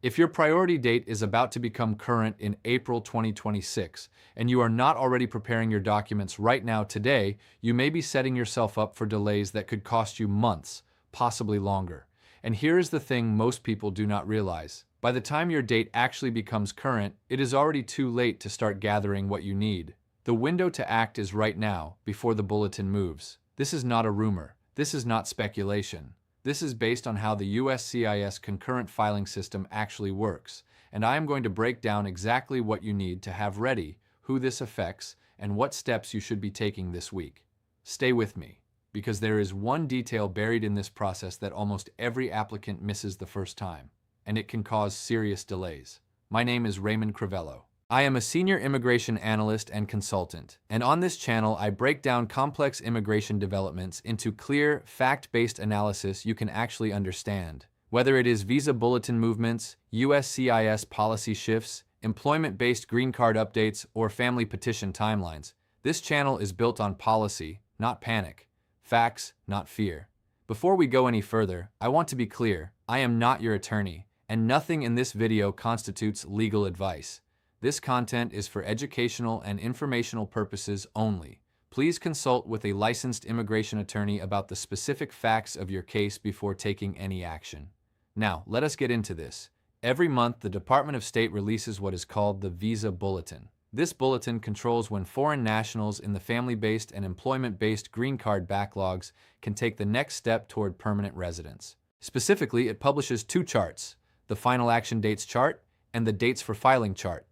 If your priority date is about to become current in April 2026, and you are not already preparing your documents right now today, you may be setting yourself up for delays that could cost you months, possibly longer. And here is the thing most people do not realize. By the time your date actually becomes current, it is already too late to start gathering what you need. The window to act is right now, before the bulletin moves. This is not a rumor. This is not speculation. This is based on how the USCIS concurrent filing system actually works, and I am going to break down exactly what you need to have ready, who this affects, and what steps you should be taking this week. Stay with me, because there is one detail buried in this process that almost every applicant misses the first time, and it can cause serious delays. My name is Raymond Crivello. I am a senior immigration analyst and consultant, and on this channel I break down complex immigration developments into clear, fact-based analysis you can actually understand. Whether it is Visa Bulletin movements, USCIS policy shifts, employment-based green card updates, or family petition timelines, this channel is built on policy, not panic, facts, not fear. Before we go any further, I want to be clear, I am not your attorney, and nothing in this video constitutes legal advice. This content is for educational and informational purposes only. Please consult with a licensed immigration attorney about the specific facts of your case before taking any action. Now, let us get into this. Every month, the Department of State releases what is called the Visa Bulletin. This bulletin controls when foreign nationals in the family-based and employment-based green card backlogs can take the next step toward permanent residence. Specifically, it publishes two charts, the final action dates chart and the dates for filing chart.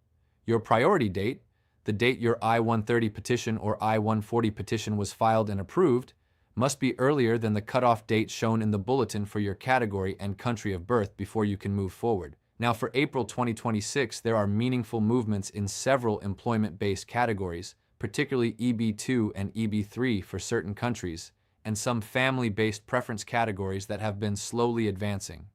Your priority date, the date your I-130 petition or I-140 petition was filed and approved, must be earlier than the cutoff date shown in the bulletin for your category and country of birth before you can move forward. Now, for April 2026, there are meaningful movements in several employment-based categories, particularly EB2 and EB3 for certain countries, and some family-based preference categories that have been slowly advancing.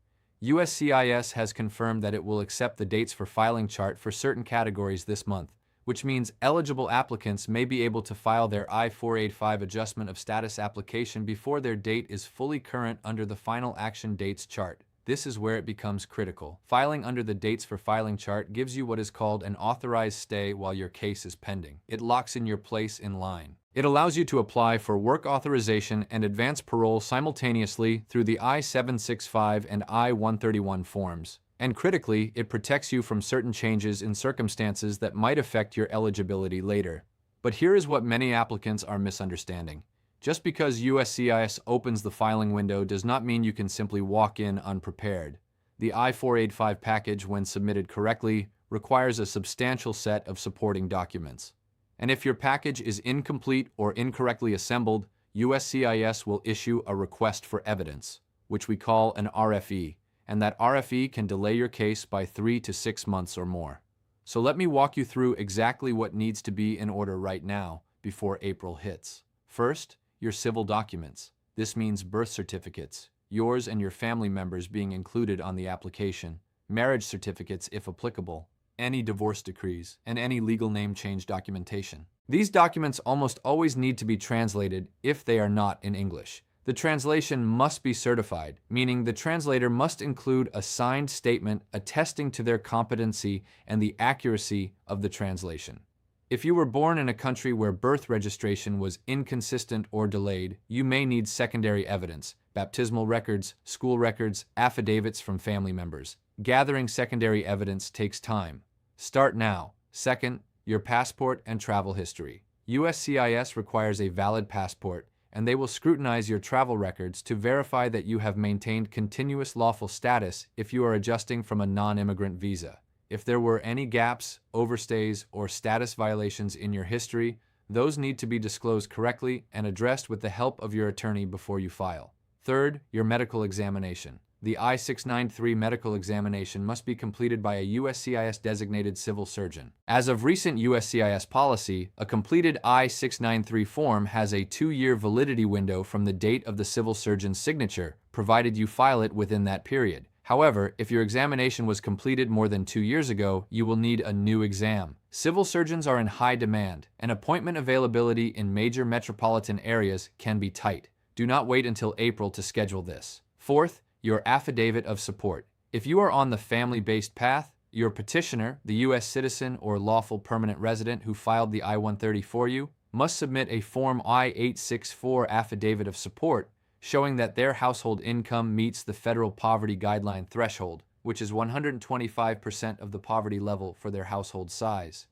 USCIS has confirmed that it will accept the dates for filing chart for certain categories this month, which means eligible applicants may be able to file their I-485 adjustment of status application before their date is fully current under the final action dates chart. This is where it becomes critical. Filing under the dates for filing chart gives you what is called an authorized stay while your case is pending. It locks in your place in line. It allows you to apply for work authorization and advance parole simultaneously through the I-765 and I-131 forms. And critically, it protects you from certain changes in circumstances that might affect your eligibility later. But here is what many applicants are misunderstanding. Just because USCIS opens the filing window does not mean you can simply walk in unprepared. The I-485 package, when submitted correctly, requires a substantial set of supporting documents. And if your package is incomplete or incorrectly assembled, USCIS will issue a request for evidence, which we call an RFE, and that RFE can delay your case by 3 to 6 months or more. So let me walk you through exactly what needs to be in order right now before April hits. First, your civil documents. This means birth certificates, yours and your family members being included on the application, marriage certificates if applicable, any divorce decrees, and any legal name change documentation. These documents almost always need to be translated if they are not in English. The translation must be certified, meaning the translator must include a signed statement attesting to their competency and the accuracy of the translation. If you were born in a country where birth registration was inconsistent or delayed, you may need secondary evidence, baptismal records, school records, affidavits from family members. Gathering secondary evidence takes time. Start now. Second, your passport and travel history. USCIS requires a valid passport, and they will scrutinize your travel records to verify that you have maintained continuous lawful status if you are adjusting from a non-immigrant visa. If there were any gaps, overstays, or status violations in your history, those need to be disclosed correctly and addressed with the help of your attorney before you file. Third, your medical examination. The I-693 medical examination must be completed by a USCIS-designated civil surgeon. As of recent USCIS policy, a completed I-693 form has a 2-year validity window from the date of the civil surgeon's signature, provided you file it within that period. However, if your examination was completed more than 2 years ago, you will need a new exam. Civil surgeons are in high demand, and appointment availability in major metropolitan areas can be tight. Do not wait until April to schedule this. Fourth, your affidavit of support. If you are on the family-based path, your petitioner, the U.S. citizen or lawful permanent resident who filed the I-130 for you, must submit a Form I-864 affidavit of support showing that their household income meets the federal poverty guideline threshold, which is 125% of the poverty level for their household size.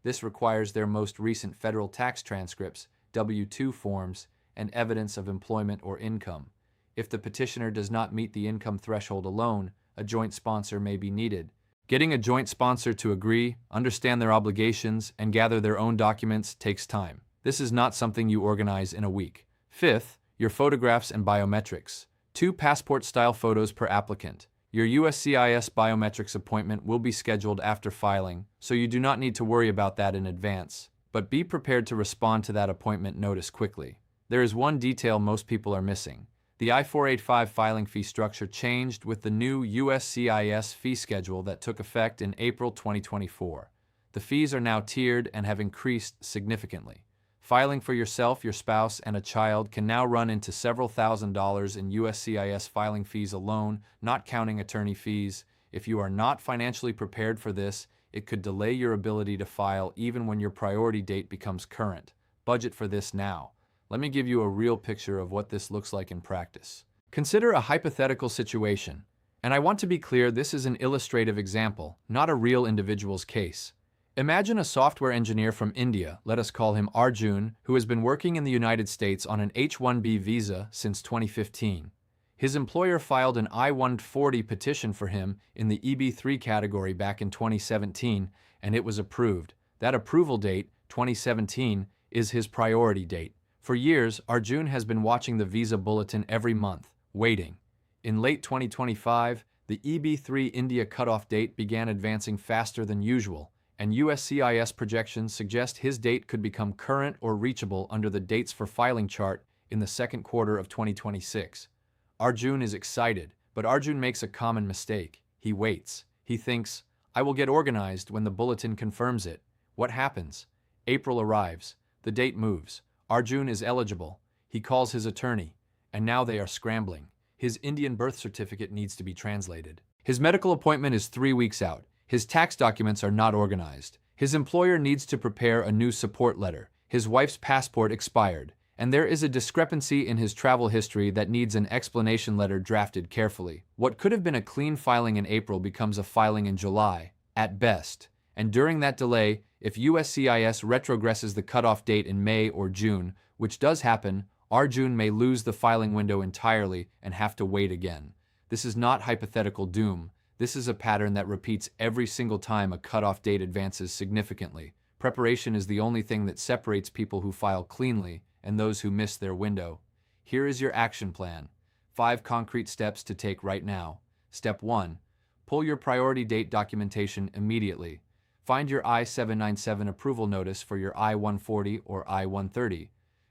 This requires their most recent federal tax transcripts, W-2 forms, and evidence of employment or income. If the petitioner does not meet the income threshold alone, a joint sponsor may be needed. Getting a joint sponsor to agree, understand their obligations, and gather their own documents takes time. This is not something you organize in a week. Fifth, your photographs and biometrics. 2 passport-style photos per applicant. Your USCIS biometrics appointment will be scheduled after filing, so you do not need to worry about that in advance. But be prepared to respond to that appointment notice quickly. There is one detail most people are missing. The I-485 filing fee structure changed with the new USCIS fee schedule that took effect in April 2024. The fees are now tiered and have increased significantly. Filing for yourself, your spouse, and a child can now run into several $1,000s in USCIS filing fees alone, not counting attorney fees. If you are not financially prepared for this, it could delay your ability to file even when your priority date becomes current. Budget for this now. Let me give you a real picture of what this looks like in practice. Consider a hypothetical situation, and I want to be clear, this is an illustrative example, not a real individual's case. Imagine a software engineer from India, let us call him Arjun, who has been working in the United States on an H-1B visa since 2015. His employer filed an I-140 petition for him in the EB3 category back in 2017, and it was approved. That approval date, 2017, is his priority date. For years, Arjun has been watching the Visa Bulletin every month, waiting. In late 2025, the EB3 India cutoff date began advancing faster than usual, and USCIS projections suggest his date could become current or reachable under the dates for filing chart in the second quarter of 2026. Arjun is excited, but Arjun makes a common mistake. He waits. He thinks, I will get organized when the bulletin confirms it. What happens? April arrives. The date moves. Arjun is eligible. He calls his attorney, and now they are scrambling. His Indian birth certificate needs to be translated. His medical appointment is 3 weeks out. His tax documents are not organized. His employer needs to prepare a new support letter. His wife's passport expired, and there is a discrepancy in his travel history that needs an explanation letter drafted carefully. What could have been a clean filing in April becomes a filing in July, at best. And during that delay, if USCIS retrogresses the cutoff date in May or June, which does happen, Arjun may lose the filing window entirely and have to wait again. This is not hypothetical doom. This is a pattern that repeats every single time a cutoff date advances significantly. Preparation is the only thing that separates people who file cleanly and those who miss their window. Here is your action plan. 5 concrete steps to take right now. Step 1. Pull your priority date documentation immediately. Find your I-797 approval notice for your I-140 or I-130.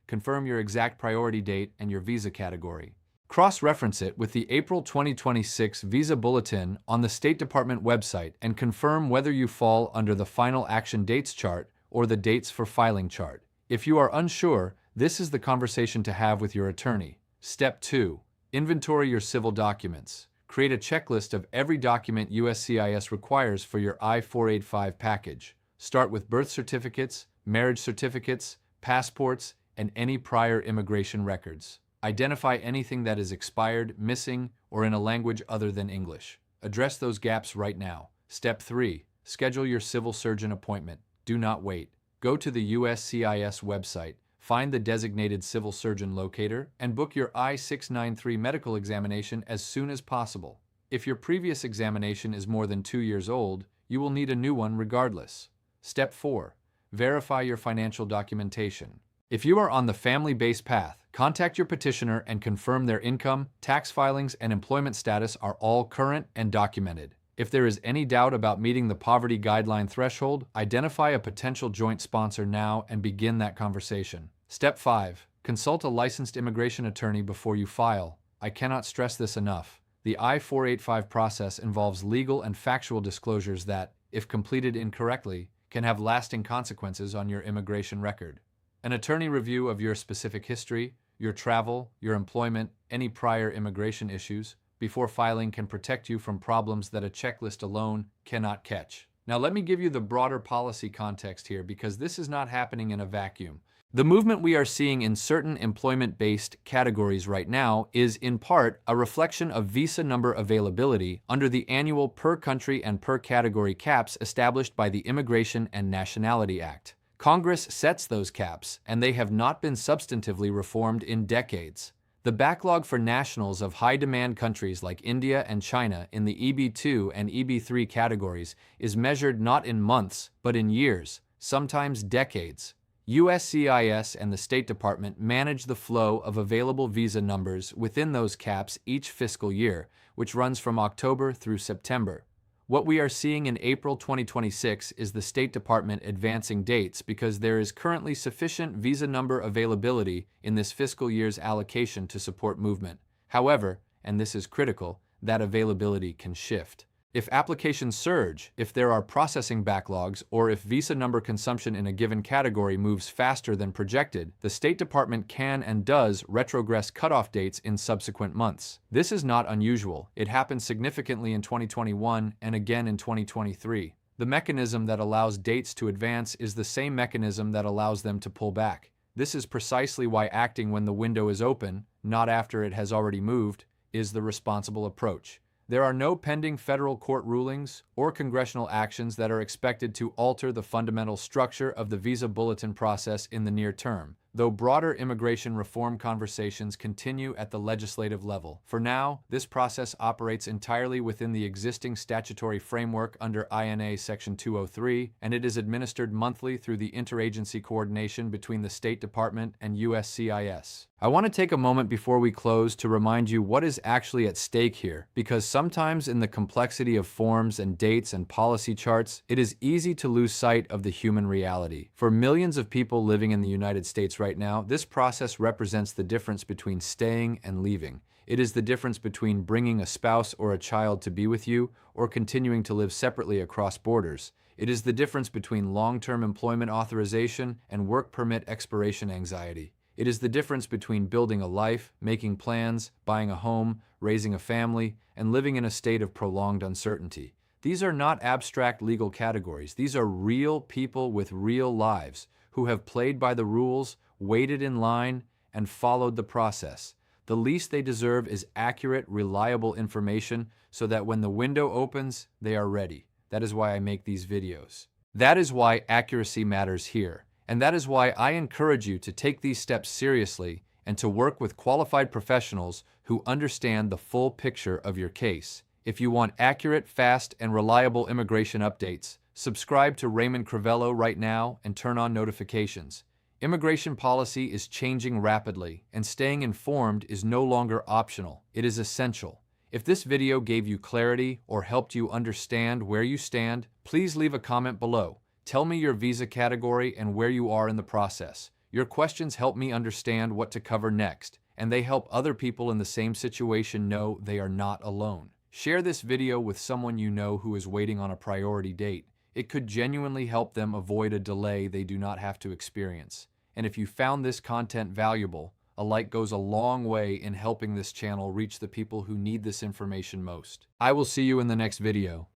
Confirm your exact priority date and your visa category. Cross-reference it with the April 2026 Visa Bulletin on the State Department website and confirm whether you fall under the final action dates chart or the dates for filing chart. If you are unsure, this is the conversation to have with your attorney. Step 2. Inventory your civil documents. Create a checklist of every document USCIS requires for your I-485 package. Start with birth certificates, marriage certificates, passports, and any prior immigration records. Identify anything that is expired, missing, or in a language other than English. Address those gaps right now. Step 3. Schedule your civil surgeon appointment. Do not wait. Go to the USCIS website, find the designated civil surgeon locator, and book your I-693 medical examination as soon as possible. If your previous examination is more than 2 years old, you will need a new one regardless. Step 4. Verify your financial documentation. If you are on the family-based path, contact your petitioner and confirm their income, tax filings, and employment status are all current and documented. If there is any doubt about meeting the poverty guideline threshold, identify a potential joint sponsor now and begin that conversation. Step 5. Consult a licensed immigration attorney before you file. I cannot stress this enough. The I-485 process involves legal and factual disclosures that, if completed incorrectly, can have lasting consequences on your immigration record. An attorney review of your specific history, your travel, your employment, any prior immigration issues, before filing can protect you from problems that a checklist alone cannot catch. Now, let me give you the broader policy context here because this is not happening in a vacuum. The movement we are seeing in certain employment-based categories right now is, in part, a reflection of visa number availability under the annual per-country and per-category caps established by the Immigration and Nationality Act. Congress sets those caps, and they have not been substantively reformed in decades. The backlog for nationals of high-demand countries like India and China in the EB2 and EB3 categories is measured not in months, but in years, sometimes decades. USCIS and the State Department manage the flow of available visa numbers within those caps each fiscal year, which runs from October through September. What we are seeing in April 2026 is the State Department advancing dates because there is currently sufficient visa number availability in this fiscal year's allocation to support movement. However, and this is critical, that availability can shift. If applications surge, if there are processing backlogs, or if visa number consumption in a given category moves faster than projected, the State Department can and does retrogress cutoff dates in subsequent months. This is not unusual. It happened significantly in 2021 and again in 2023. The mechanism that allows dates to advance is the same mechanism that allows them to pull back. This is precisely why acting when the window is open, not after it has already moved, is the responsible approach. There are no pending federal court rulings or congressional actions that are expected to alter the fundamental structure of the Visa Bulletin process in the near term, though broader immigration reform conversations continue at the legislative level. For now, this process operates entirely within the existing statutory framework under INA Section 203, and it is administered monthly through the interagency coordination between the State Department and USCIS. I want to take a moment before we close to remind you what is actually at stake here, because sometimes in the complexity of forms and dates and policy charts, it is easy to lose sight of the human reality. For millions of people living in the United States right now, this process represents the difference between staying and leaving. It is the difference between bringing a spouse or a child to be with you or continuing to live separately across borders. It is the difference between long-term employment authorization and work permit expiration anxiety. It is the difference between building a life, making plans, buying a home, raising a family, and living in a state of prolonged uncertainty. These are not abstract legal categories. These are real people with real lives who have played by the rules, waited in line, and followed the process. The least they deserve is accurate, reliable information so that when the window opens, they are ready. That is why I make these videos. That is why accuracy matters here. And that is why I encourage you to take these steps seriously and to work with qualified professionals who understand the full picture of your case. If you want accurate, fast, and reliable immigration updates, subscribe to Raymond Crivello right now and turn on notifications. Immigration policy is changing rapidly, and staying informed is no longer optional. It is essential. If this video gave you clarity or helped you understand where you stand, please leave a comment below. Tell me your visa category and where you are in the process. Your questions help me understand what to cover next, and they help other people in the same situation know they are not alone. Share this video with someone you know who is waiting on a priority date. It could genuinely help them avoid a delay they do not have to experience. And if you found this content valuable, a like goes a long way in helping this channel reach the people who need this information most. I will see you in the next video.